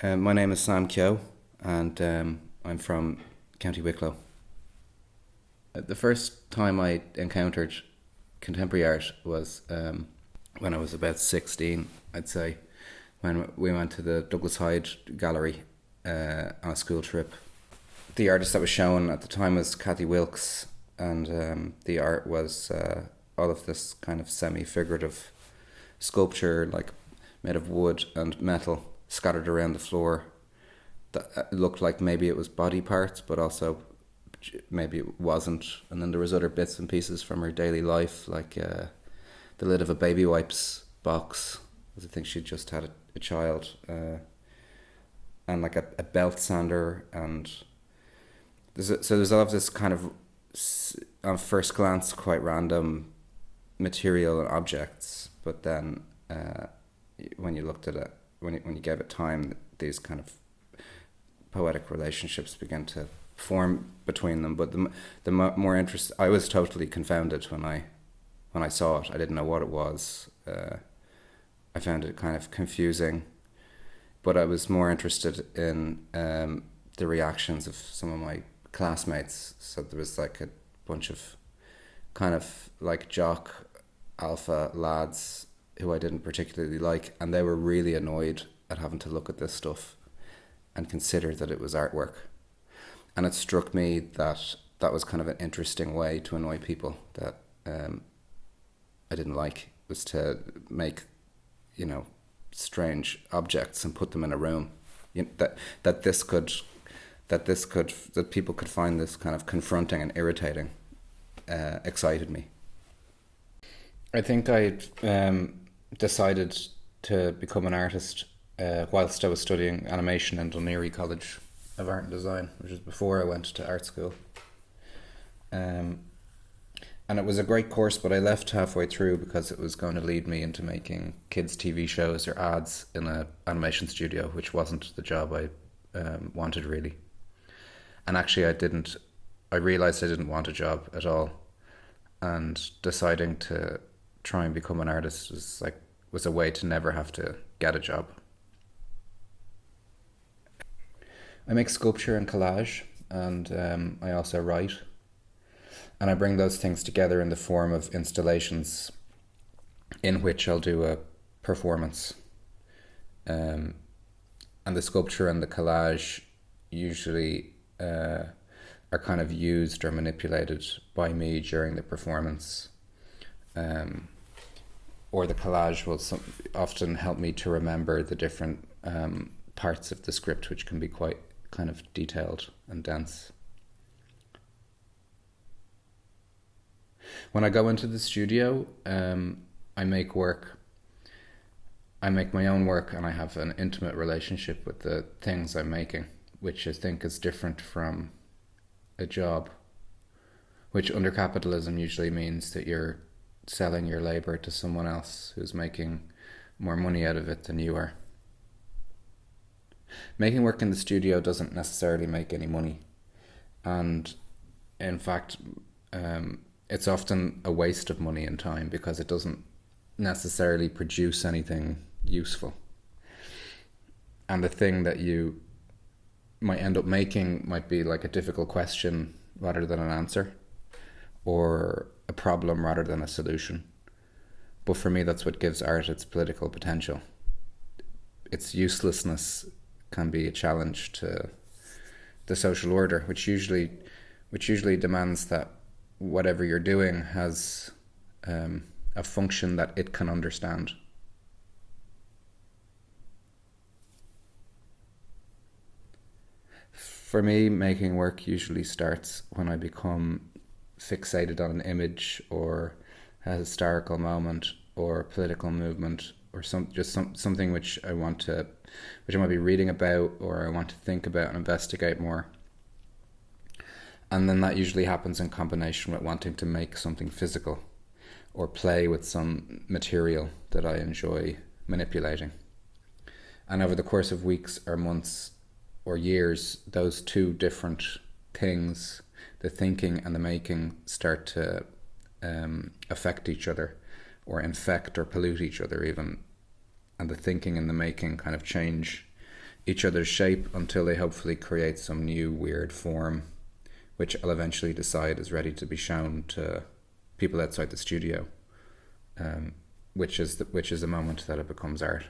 My name is Sam Keogh, and I'm from County Wicklow. The first time I encountered contemporary art was when I was about 16, I'd say, when we went to the Douglas Hyde Gallery on a school trip. The artist that was shown at the time was Kathy Wilkes, and the art was all of this kind of semi-figurative sculpture, like made of wood and metal, scattered around the floor. That looked like maybe it was body parts, but also maybe it wasn't. And then there was other bits and pieces from her daily life, like the lid of a baby wipes box, because I think she'd just had a child, and like a belt sander, and there's all of this kind of, on first glance, quite random material and objects, but then when you looked at it, when you gave it time, these kind of poetic relationships began to form between them. But the more interest, I was totally confounded when I saw it. I didn't know what it was. I found it kind of confusing, but I was more interested in the reactions of some of my classmates. So there was like a bunch of kind of like jock alpha lads who I didn't particularly like, and they were really annoyed at having to look at this stuff and consider that it was artwork. And it struck me that that was kind of an interesting way to annoy people that I didn't like, was to make, strange objects and put them in a room. That people could find this kind of confronting and irritating excited me. I think I decided to become an artist whilst I was studying animation in Dún Laoghaire College of Art and Design, which was before I went to art school. And it was a great course, but I left halfway through because it was going to lead me into making kids' TV shows or ads in an animation studio, which wasn't the job I wanted really. And actually I realised I didn't want a job at all. And deciding to try and become an artist was a way to never have to get a job. I make sculpture and collage, and I also write. And I bring those things together in the form of installations in which I'll do a performance. And the sculpture and the collage usually are kind of used or manipulated by me during the performance. Or the collage will often help me to remember the different parts of the script, which can be quite kind of detailed and dense. When I go into the studio, I make my own work, and I have an intimate relationship with the things I'm making, which I think is different from a job, which under capitalism usually means that you're selling your labor to someone else who's making more money out of it than you are. Making work in the studio doesn't necessarily make any money, and in fact it's often a waste of money and time because it doesn't necessarily produce anything useful. And the thing that you might end up making might be like a difficult question rather than an answer, or a problem rather than a solution. But for me, that's what gives art its political potential. Its uselessness can be a challenge to the social order, which usually demands that whatever you're doing has a function that it can understand. For me, making work usually starts when I become fixated on an image or a historical moment or a political movement or something which I might be reading about or I want to think about and investigate more. And then that usually happens in combination with wanting to make something physical or play with some material that I enjoy manipulating. And over the course of weeks or months or years, those two different things, the thinking and the making, start to affect each other or infect or pollute each other even. And the thinking and the making kind of change each other's shape until they hopefully create some new weird form, which I'll eventually decide is ready to be shown to people outside the studio, which is the moment that it becomes art.